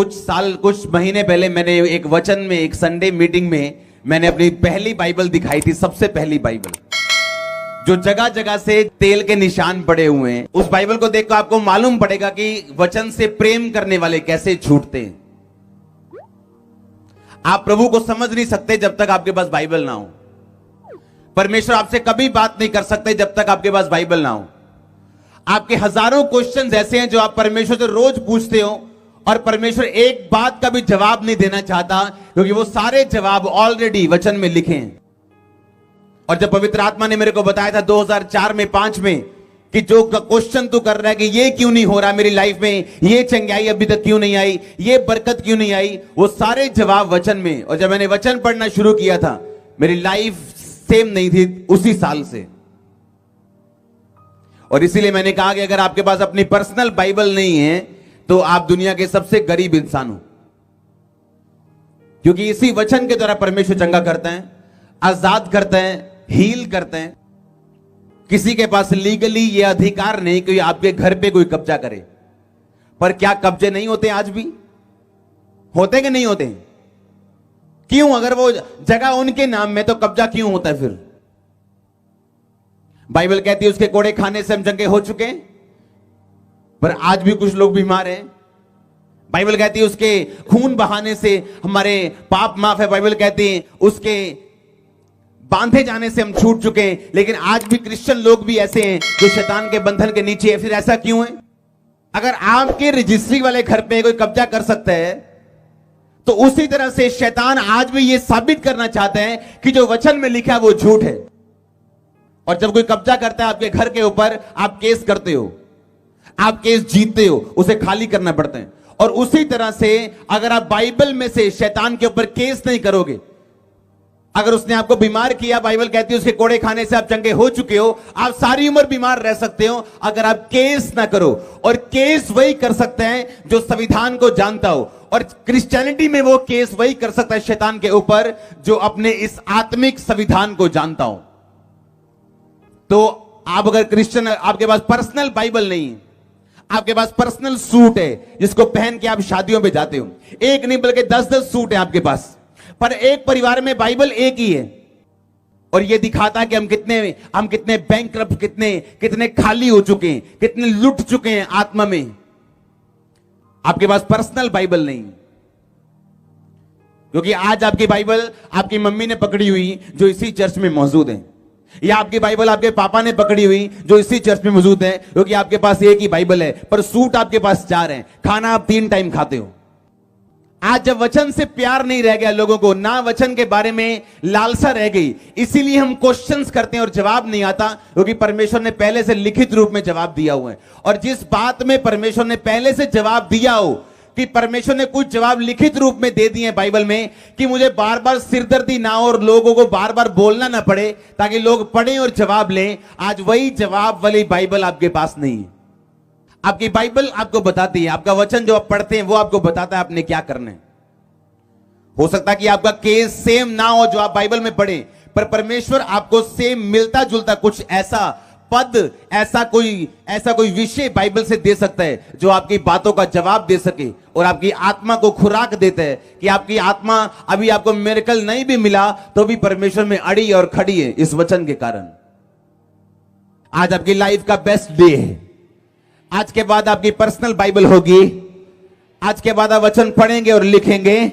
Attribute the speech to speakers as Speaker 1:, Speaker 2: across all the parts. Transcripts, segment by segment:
Speaker 1: कुछ महीने पहले मैंने एक वचन में, एक संडे मीटिंग में मैंने अपनी पहली बाइबल दिखाई थी, सबसे पहली बाइबल, जो जगह जगह से तेल के निशान पड़े हुए हैं। उस बाइबल को देखकर आपको मालूम पड़ेगा कि वचन से प्रेम करने वाले कैसे छूटते हैं। आप प्रभु को समझ नहीं सकते जब तक आपके पास बाइबल ना हो। परमेश्वर आपसे कभी बात नहीं कर सकते जब तक आपके पास बाइबल ना हो। आपके हजारों क्वेश्चंस ऐसे हैं जो आप परमेश्वर से रोज पूछते हो और परमेश्वर एक बात का भी जवाब नहीं देना चाहता, क्योंकि वो सारे जवाब ऑलरेडी वचन में लिखे हैं। और जब पवित्र आत्मा ने मेरे को बताया था 2004 में 5 में कि जो क्वेश्चन तू कर रहा है कि ये क्यों नहीं हो रहा मेरी लाइफ में, ये चंगाई अभी तक क्यों नहीं आई, ये बरकत क्यों नहीं आई, वो सारे जवाब वचन में। और जब मैंने वचन पढ़ना शुरू किया था, मेरी लाइफ सेम नहीं थी उसी साल से। और इसीलिए मैंने कहा कि अगर आपके पास अपनी पर्सनल बाइबल नहीं है तो आप दुनिया के सबसे गरीब इंसान हो, क्योंकि इसी वचन के द्वारा परमेश्वर चंगा करते हैं, आजाद करते हैं, हील करते हैं। किसी के पास लीगली ये अधिकार नहीं कि आपके घर पे कोई कब्जा करे। पर क्या कब्जे नहीं होते? आज भी होते कि नहीं होते? क्यों? अगर वो जगह उनके नाम में तो कब्जा क्यों होता है फिर? बाइबल कहती है उसके कोड़े खाने से हम चंगे हो चुके हैं, पर आज भी कुछ लोग बीमार हैं। बाइबल कहती है उसके खून बहाने से हमारे पाप माफ है। बाइबल कहती है उसके बांधे जाने से हम छूट चुके हैं, लेकिन आज भी क्रिश्चियन लोग भी ऐसे हैं जो शैतान के बंधन के नीचे है। फिर ऐसा क्यों है? अगर आपके रजिस्ट्री वाले घर पे कोई कब्जा कर सकता है, तो उसी तरह से शैतान आज भी ये साबित करना चाहते हैं कि जो वचन में लिखा है वो झूठ है। और जब कोई कब्जा करता है आपके घर के ऊपर, आप केस करते हो, आप केस जीतते हो, उसे खाली करना पड़ता है। और उसी तरह से अगर आप बाइबल में से शैतान के ऊपर केस नहीं करोगे, अगर उसने आपको बीमार किया, बाइबल कहती है उसके कोड़े खाने से आप चंगे हो चुके हो, आप सारी उम्र बीमार रह सकते हो अगर आप केस ना करो। और केस वही कर सकते हैं जो संविधान को जानता हो, और क्रिश्चियनिटी में वो केस वही कर सकता है शैतान के ऊपर जो अपने इस आत्मिक संविधान को जानता हो। तो आप अगर क्रिश्चियन, आपके पास पर्सनल बाइबल नहीं है, आपके पास पर्सनल सूट है जिसको पहन के आप शादियों पे जाते हो, एक नहीं बल्कि 10-10 सूट है आपके पास, पर एक परिवार में बाइबल एक ही है। और ये दिखाता है कि हम कितने बैंकरप्ट, कितने खाली हो चुके हैं, कितने लुट चुके हैं आत्मा में। आपके पास पर्सनल बाइबल नहीं, क्योंकि आज आपकी बाइबल आपकी मम्मी ने पकड़ी हुई जो इसी चर्च में मौजूद है, या आपकी बाइबल आपके पापा ने पकड़ी हुई जो इसी चर्च में मौजूद है, क्योंकि आपके पास एक ही बाइबल है, पर सूट आपके पास 4 हैं, खाना आप 3 टाइम खाते हो। आज जब वचन से प्यार नहीं रह गया लोगों को, ना वचन के बारे में लालसा रह गई, इसीलिए हम क्वेश्चंस करते हैं और जवाब नहीं आता, क्योंकि परमेश्वर ने पहले से लिखित रूप में जवाब दिया हुआ है। और जिस बात में परमेश्वर ने पहले से जवाब दिया हो, कि परमेश्वर ने कुछ जवाब लिखित रूप में दे दिए बाइबल में, कि मुझे बार बार सिरदर्दी ना हो और लोगों को बार बार बोलना ना पड़े ताकि लोग पढ़ें और जवाब लें, आज वही जवाब वाली बाइबल आपके पास नहीं है। आपकी बाइबल आपको बताती है, आपका वचन जो आप पढ़ते हैं वो आपको बताता है आपने क्या करना है। हो सकता है कि आपका केस सेम ना हो जो आप बाइबल में पढ़े, पर परमेश्वर आपको सेम मिलता जुलता कुछ ऐसा पद, ऐसा कोई विषय बाइबल से दे सकता है जो आपकी बातों का जवाब दे सके और आपकी आत्मा को खुराक देता है, कि आपकी आत्मा अभी आपको मिरेकल नहीं भी मिला तो भी परमेश्वर में अड़ी और खड़ी है इस वचन के कारण। आज आपकी लाइफ का बेस्ट डे है। आज के बाद आपकी पर्सनल बाइबल होगी, आज के बाद आप वचन पढ़ेंगे और लिखेंगे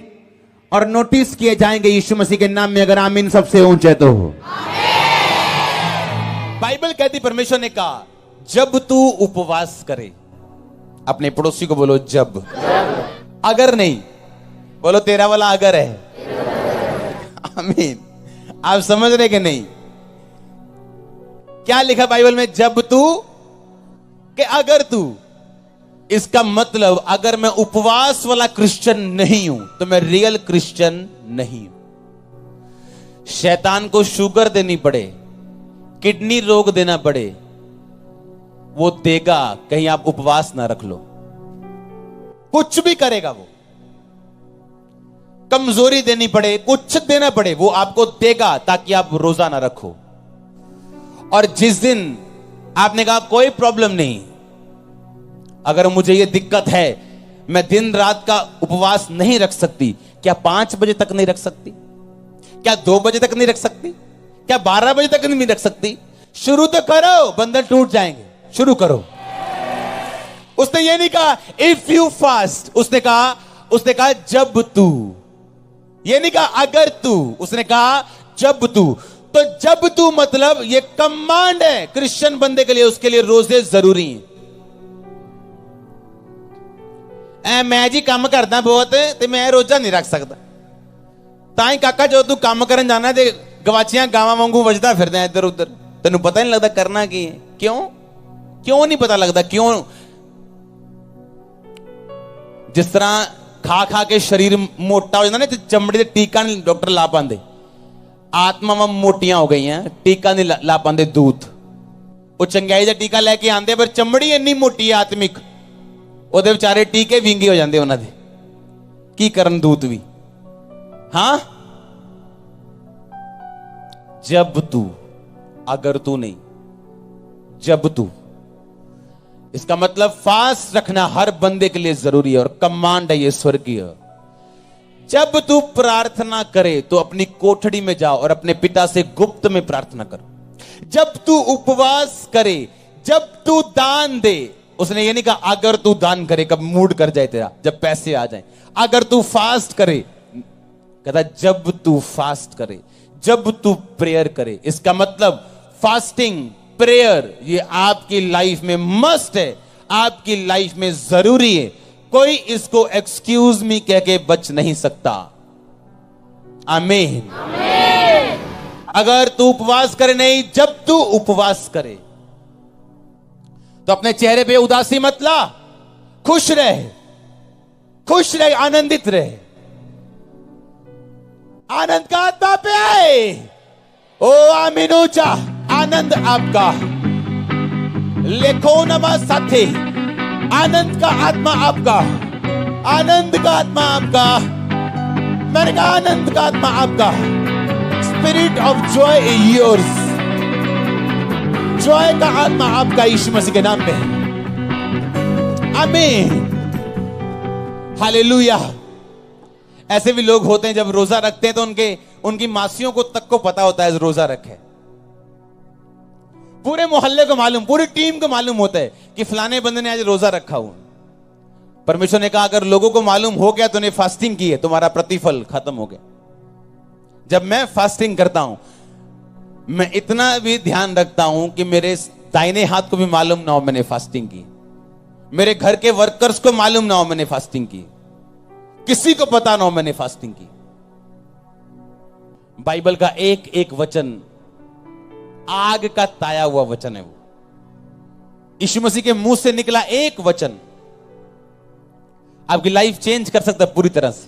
Speaker 1: और नोटिस किए जाएंगे यीशु मसीह के नाम में। अगर आमीन सबसे ऊंचे तो हो। बाइबल कहती, परमेश्वर ने कहा जब तू उपवास करे, अपने पड़ोसी को बोलो जब, अगर नहीं बोलो तेरा वाला अगर है। आमीन। आप समझ रहे कि नहीं? क्या लिखा बाइबल में? जब तू, कि अगर तू। इसका मतलब अगर मैं उपवास वाला क्रिश्चियन नहीं हूं तो मैं रियल क्रिश्चियन नहीं हूं। शैतान को शुगर देनी पड़े, किडनी रोग देना पड़े, वो देगा, कहीं आप उपवास ना रख लो। कुछ भी करेगा वो, कमजोरी देनी पड़े, कुछ देना पड़े, वो आपको देगा ताकि आप रोजा ना रखो। और जिस दिन आपने कहा कोई प्रॉब्लम नहीं, अगर मुझे ये दिक्कत है, मैं दिन रात का उपवास नहीं रख सकती, क्या 5 बजे तक नहीं रख सकती? क्या 2 बजे तक नहीं रख सकती? क्या 12 बजे तक नहीं रख सकती? शुरू तो करो, बंधन टूट जाएंगे। शुरू करो। उसने ये नहीं कहा इफ यू फास्ट, उसने कहा जब तू, ये नहीं कहा अगर तू, उसने कहा जब तू। तो जब तू मतलब ये कमांड है क्रिश्चियन बंदे के लिए, उसके लिए रोजे जरूरी हैं। मैं जी काम करदा बहुत ते मैं रोजा नहीं रख सकता। ताई काका जो तू काम करन जाना ते गवाचियां गावां वांगू वजदा फिरदा इधर उधर, तेनू पता नहीं लगता करना की है। क्यों नहीं पता लगता? क्यों? जिस तरह खा खा के शरीर मोटा हो जाता ना, चमड़ी से टीका नहीं डॉक्टर ला पाते, आत्मा मोटियां हो गई हैं, टीका नहीं ला पाते दूत। वो चंगाई का टीका लेके आते पर चमड़ी इन्नी मोटी है आत्मिक, ਉਹਦੇ ਵਿਚਾਰੇ ਟੀਕੇ ਵਿੰਗੇ ਹੋ ਜਾਂਦੇ ਉਹਨਾਂ ਦੇ। ਕੀ ਕਰਨ ਦੂਤ ਵੀ? हाँ, जब तू, अगर तू नहीं, जब तू। इसका मतलब फास्ट रखना हर बंदे के लिए जरूरी है और कमांड है ये स्वर्गीय। जब तू प्रार्थना करे तो अपनी कोठड़ी में जाओ और अपने पिता से गुप्त में प्रार्थना करो। जब तू उपवास करे, जब तू दान दे, उसने ये नहीं कहा अगर तू दान करे, कब मूड कर जाए तेरा, जब पैसे आ जाए। अगर तू फास्ट करे, कहता जब तू फास्ट करे, जब तू प्रेयर करे। इसका मतलब फास्टिंग, प्रेयर ये आपकी लाइफ में मस्ट है, आपकी लाइफ में जरूरी है। कोई इसको एक्सक्यूज मी कह के बच नहीं सकता। आमीन। अगर तू उपवास करे नहीं, जब तू उपवास करे तो अपने चेहरे पे उदासी मत ला, खुश रहे, आनंदित रहे। आनंद का आत्मा पे आए। ओ आमीनूचा, आनंद आपका लेखो नमा साथे, आनंद का आत्मा आपका, आनंद का आत्मा आपका, मैंने कहा आनंद का आत्मा आपका। Spirit of Joy yours, Joy का आत्मा आपका यीशु मसीह के नाम में। आमीन, हालेलुया। ऐसे भी लोग होते हैं जब रोजा रखते हैं तो उनकी मासियों को तक को पता होता है रोजा रखे। पूरे मोहल्ले को मालूम, पूरी टीम को मालूम होता है कि फलाने बंदे ने आज रोजा रखा हुआ। परमेश्वर ने कहा अगर लोगों को मालूम हो गया तो ने फास्टिंग की है, तुम्हारा प्रतिफल खत्म हो गया। जब मैं फास्टिंग करता हूं, मैं इतना भी ध्यान रखता हूं कि मेरे दाहिने हाथ को भी मालूम ना हो मैंने फास्टिंग की, मेरे घर के वर्कर्स को मालूम ना हो मैंने फास्टिंग की, किसी को पता ना हो मैंने फास्टिंग की। बाइबल का एक एक वचन आग का ताया हुआ वचन है। वो यीशु मसीह के मुंह से निकला एक वचन आपकी लाइफ चेंज कर सकता है पूरी तरह से।